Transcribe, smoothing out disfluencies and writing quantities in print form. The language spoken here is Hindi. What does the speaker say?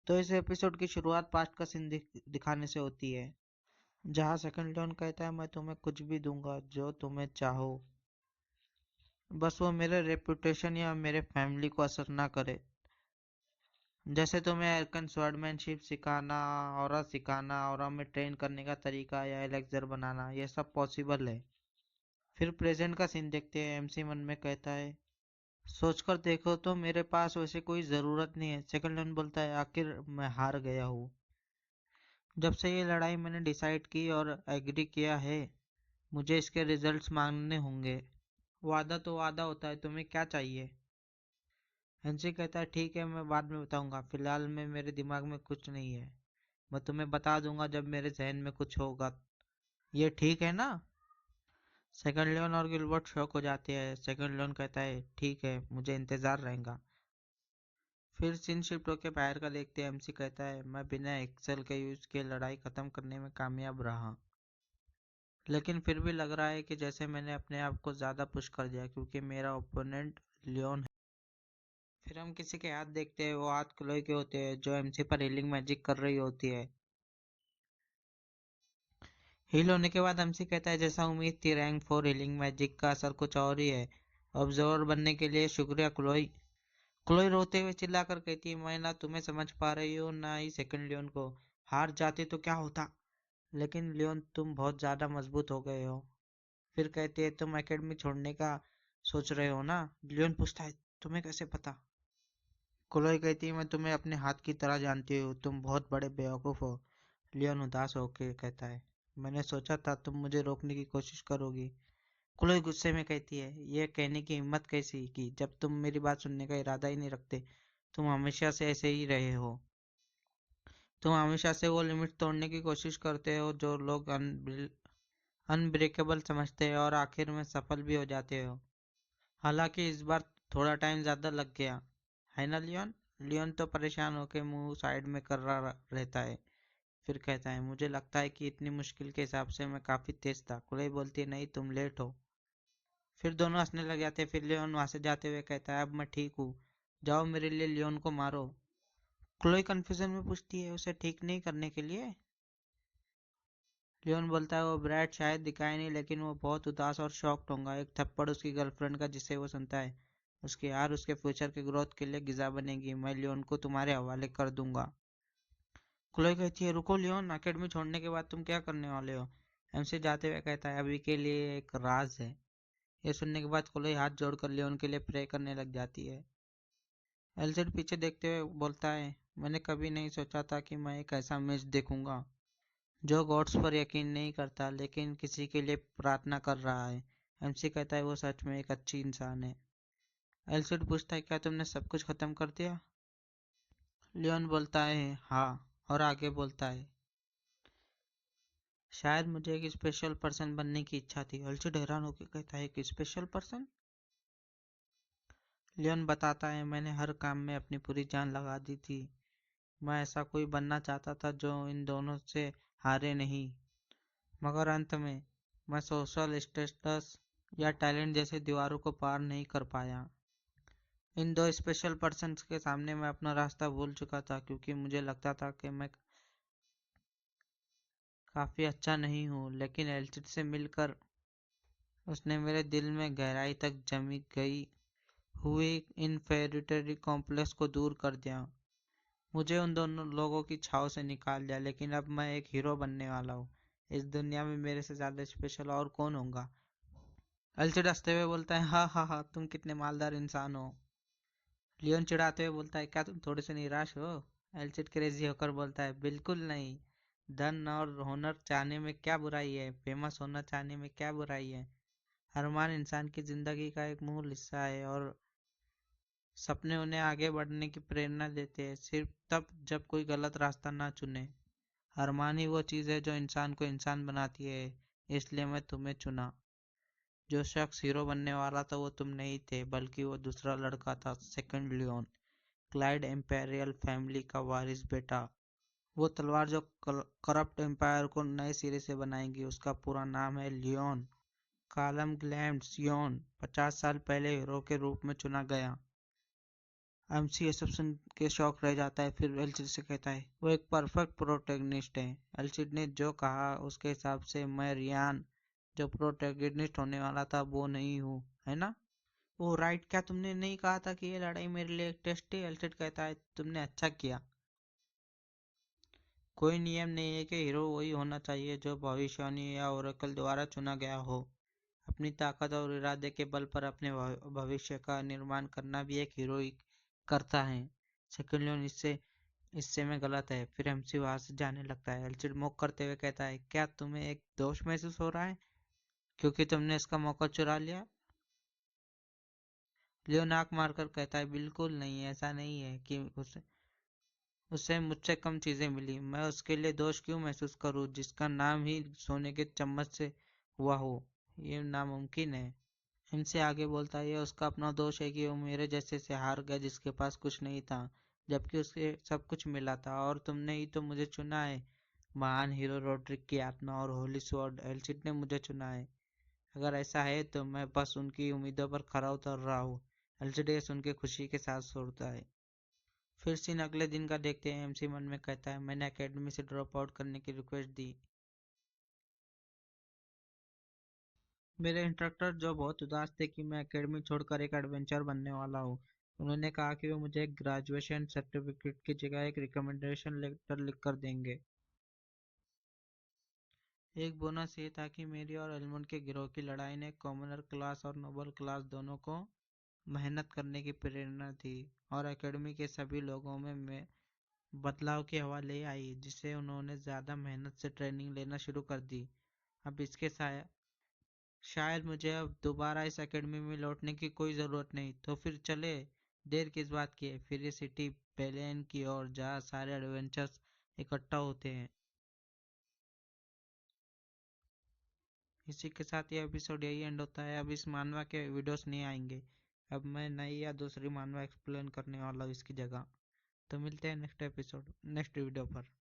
तो इस एपिसोड की शुरुआत पास्ट का सीन दिखाने से होती है, जहाँ सेकंड लियोन कहता है, मैं तुम्हें कुछ भी दूंगा जो तुम्हें चाहो, बस वो मेरे रेपुटेशन या मेरे फैमिली को असर ना करे। जैसे तुम्हें एल्कन स्वॉर्डमैनशिप सिखाना, और सिखाना, और हमें ट्रेन करने का तरीका या एलेक्जर बनाना, ये सब पॉसिबल है। फिर प्रेजेंट का सीन देखते हैं। एमसी मन में कहता है, सोचकर देखो तो मेरे पास वैसे कोई ज़रूरत नहीं है। सेकंड लियोन बोलता है, आखिर मैं हार गया हूँ। जब से ये लड़ाई मैंने डिसाइड की और एग्री किया है, मुझे इसके रिजल्ट्स मांगने होंगे। वादा तो वादा होता है, तुम्हें क्या चाहिए? हंसी कहता है, ठीक है, मैं बाद में बताऊंगा, फिलहाल में मेरे दिमाग में कुछ नहीं है। मैं तुम्हें बता दूंगा जब मेरे जहन में कुछ होगा। ये ठीक है ना? सेकंड लियोन और गिलबर्ट शॉक हो जाते हैं। सेकंड लियोन कहता है, ठीक है, मुझे इंतजार रहेगा। फिर सीन शिफ्ट होकर बाहर का देखते हैं। एमसी कहता है, मैं बिना एक्सेल के यूज के लड़ाई खत्म करने में कामयाब रहा, लेकिन फिर भी लग रहा है कि जैसे मैंने अपने आप को ज़्यादा पुश कर दिया, क्योंकि मेरा ओपोनेंट लियोन है। फिर हम किसी के हाथ देखते हैं। वो हाथ क्लोई के होते हैं, जो एमसी पर हीलिंग मैजिक कर रही होती है। हील होने के बाद एमसी कहता है, जैसा उम्मीद थी, रैंक 4 हीलिंग मैजिक का असर कुछ और ही है। ऑब्जर्वर बनने के लिए शुक्रिया क्लोई। क्लोई रोते हुए चिल्लाकर कहती है, मैं ना तुम्हें समझ पा रही हूँ, ना ही सेकंड लियोन को। हार जाते तो क्या होता, लेकिन लियोन तुम बहुत ज़्यादा मजबूत हो गए हो। फिर कहती है, तुम एकेडमी छोड़ने का सोच रहे हो ना? लियोन पूछता है, तुम्हें कैसे पता? क्लोई कहती है, मैं तुम्हें अपने हाथ की तरह जानती हूँ, तुम बहुत बड़े बेवकूफ़ हो। लियोन उदास होकर कहता है, मैंने सोचा था तुम मुझे रोकने की कोशिश करोगी। क्लोई गुस्से में कहती है, यह कहने की हिम्मत कैसी की, जब तुम मेरी बात सुनने का इरादा ही नहीं रखते। तुम हमेशा से ऐसे ही रहे हो। तुम हमेशा से वो लिमिट तोड़ने की कोशिश करते हो जो लोग अनब्रेकेबल समझते हैं, और आखिर में सफल भी हो जाते हो। हालांकि इस बार थोड़ा टाइम ज़्यादा लग गया, है ना लियोन? लियोन तो परेशान होकर मुंह साइड में कर रहा रहता है। फिर कहता है, मुझे लगता है कि इतनी मुश्किल के हिसाब से मैं काफ़ी तेज था। क्लोई बोलती है, नहीं, तुम लेट हो। फिर दोनों हंसने लग जाते हैं। फिर लियोन वहां से जाते हुए कहता है, अब मैं ठीक हूँ, जाओ मेरे लिए लियोन को मारो। क्लोई कंफ्यूजन में पूछती है, उसे ठीक नहीं करने के लिए? लियोन बोलता है, वो ब्रैड शायद दिखाई नहीं, लेकिन वो बहुत उदास और शॉक्ड होगा। एक थप्पड़ उसकी गर्लफ्रेंड का जिसे वो सुनता है, उसके यार उसके फ्यूचर के ग्रोथ के लिए गिजा बनेगी। मैं लियोन को तुम्हारे हवाले कर दूंगा। क्लोई कहती है, रुको लियोन, अकेडमी छोड़ने के बाद तुम क्या करने वाले हो? एमसी जाते हुए कहता है, अभी के लिए एक राज है। ये सुनने के बाद क्लोई हाथ जोड़कर लियोन के लिए प्रे करने लग जाती है। एलसिड पीछे देखते हुए बोलता है, मैंने कभी नहीं सोचा था कि मैं एक ऐसा मैच देखूंगा जो गॉड्स पर यकीन नहीं करता, लेकिन किसी के लिए प्रार्थना कर रहा है। एमसी कहता है, वो सच में एक अच्छी इंसान है। एलसिड पूछता है, क्या तुमने सब कुछ खत्म कर दिया? लियोन बोलता है, हाँ, और आगे बोलता है, शायद मुझे एक स्पेशल पर्सन बनने की इच्छा थी। एलसिड हैरान होकर कहता है, एक स्पेशल पर्सन? लियोन बताता है, मैंने हर काम में अपनी पूरी जान लगा दी थी। मैं ऐसा कोई बनना चाहता था जो इन दोनों से हारे नहीं, मगर अंत में मैं सोशल स्टेटस या टैलेंट जैसे दीवारों को पार नहीं कर पाया। इन दो स्पेशल पर्सन्स के सामने मैं अपना रास्ता भूल चुका था, क्योंकि मुझे लगता था कि मैं काफ़ी अच्छा नहीं हूँ। लेकिन एल्सिड से मिलकर उसने मेरे दिल में गहराई तक जमी गई हुई इन्फेरिटी कॉम्प्लेक्स को दूर कर दिया। मुझे उन दोनों लोगों की छाव से निकाल दिया, लेकिन अब मैं एक हीरो बनने वाला हूँ। इस दुनिया में मेरे से ज़्यादा स्पेशल और कौन होगा? एल्सिड हंसते हुए बोलता है, हाँ हाँ हाँ, तुम कितने मालदार इंसान हो। लियोन चिढ़ाते हुए बोलता है, क्या तुम थोड़े से निराश हो? एल्सिड क्रेजी होकर बोलता है, बिल्कुल नहीं। धन और होनर चाहने में क्या बुराई है? फेमस होना चाहने में क्या बुराई है? अरमान इंसान की जिंदगी का एक मूल हिस्सा है, और सपने उन्हें आगे बढ़ने की प्रेरणा देते हैं, सिर्फ तब जब कोई गलत रास्ता ना चुने। अरमान ही वो चीज़ है जो इंसान को इंसान बनाती है। इसलिए मैं तुम्हें चुना। जो शख्स हीरो बनने वाला था वो तुम नहीं थे, बल्कि वो दूसरा लड़का था, second Leon, Clyde imperial family का वारिस बेटा। वो तलवार जो करप्ट एम्पायर को नए सिरे से बनाएगी। उसका पूरा नाम है लियोन कालम ग्लैम्ड सियोन। 50 साल पहले हीरो के रूप में चुना गया। एमसी ये सब सुन के शौक रह जाता है, फिर एलसिड से कहता है वो एक परफेक्ट प्रोटैगनिस्ट है। एलसिड ने जो कहा उसके हिसाब से मैं रियान जो प्रोटैगनिस्ट होने वाला था वो नहीं हूँ, है ना? वो राइट, क्या तुमने नहीं कहा था कि ये लड़ाई मेरे लिए एक टेस्ट है? एलसिड कहता है तुमने अच्छा किया। कोई नियम नहीं है कि हीरो वही होना चाहिए जो भविष्यवाणी या ओरेकल द्वारा चुना गया हो। अपनी ताकत और इरादे के बल पर अपने भविष्य का निर्माण करना भी एक हीरो ही करता है। सेकंड इससे में गलत है। फिर एमसी वहां से जाने लगता है। एलसिड मुख करते हुए कहता है क्या तुम्हें एक दोष महसूस हो रहा है क्योंकि तुमने इसका मौका चुरा लिया? लियो नाक मारकर कहता है बिल्कुल नहीं, ऐसा नहीं है कि उसे मुझसे कम चीजें मिली, मैं उसके लिए दोष क्यों महसूस करूं जिसका नाम ही सोने के चम्मच से हुआ हो? ये नामुमकिन है। इनसे आगे बोलता है ये उसका अपना दोष है कि वो मेरे जैसे से हार गया जिसके पास कुछ नहीं था, जबकि उसके सब कुछ मिला था, और तुमने ही तो मुझे चुना है। महान हीरो रोड्रिक की आत्मा और होली स्वॉर्ड एल्सिड ने मुझे चुना है। अगर ऐसा है तो मैं बस उनकी उम्मीदों पर खरा उतर रहा हूँ। एल्सिड ये सुन के खुशी के साथ सोचता है। फिर सीन अगले दिन का देखते हैं। एमसी मन में कहता है मैंने एकेडमी से ड्रॉप आउट करने की रिक्वेस्ट दी। मेरे इंस्ट्रक्टर जो बहुत उदास थे कि मैं एकेडमी छोड़कर एक एडवेंचर बनने वाला हूँ, उन्होंने कहा कि वो मुझे एक ग्रेजुएशन सर्टिफिकेट की जगह एक रिकमेंडेशन लेटर लिख कर देंगे। एक बोनस ये था कि मेरी और एलमंड के गिरोह की लड़ाई ने कॉमनर क्लास और नोबल क्लास दोनों को मेहनत करने की प्रेरणा दी, और एकेडमी के सभी लोगों में बदलाव की हवा ले आई, जिससे उन्होंने ज़्यादा मेहनत से ट्रेनिंग लेना शुरू कर दी। अब इसके शायद मुझे अब दोबारा इस एकेडमी में लौटने की कोई ज़रूरत नहीं, तो फिर चले, देर किस बात की है, फिर ये सिटी पेलेन की ओर जहाँ सारे एडवेंचर्स इकट्ठा होते हैं। इसी के साथ ये एपिसोड यही एंड होता है। अब इस मानवा के वीडियोस नहीं आएंगे। अब मैं नई या दूसरी मानवा एक्सप्लेन करने वाला हूँ इसकी जगह। तो मिलते हैं नेक्स्ट एपिसोड, नेक्स्ट वीडियो पर।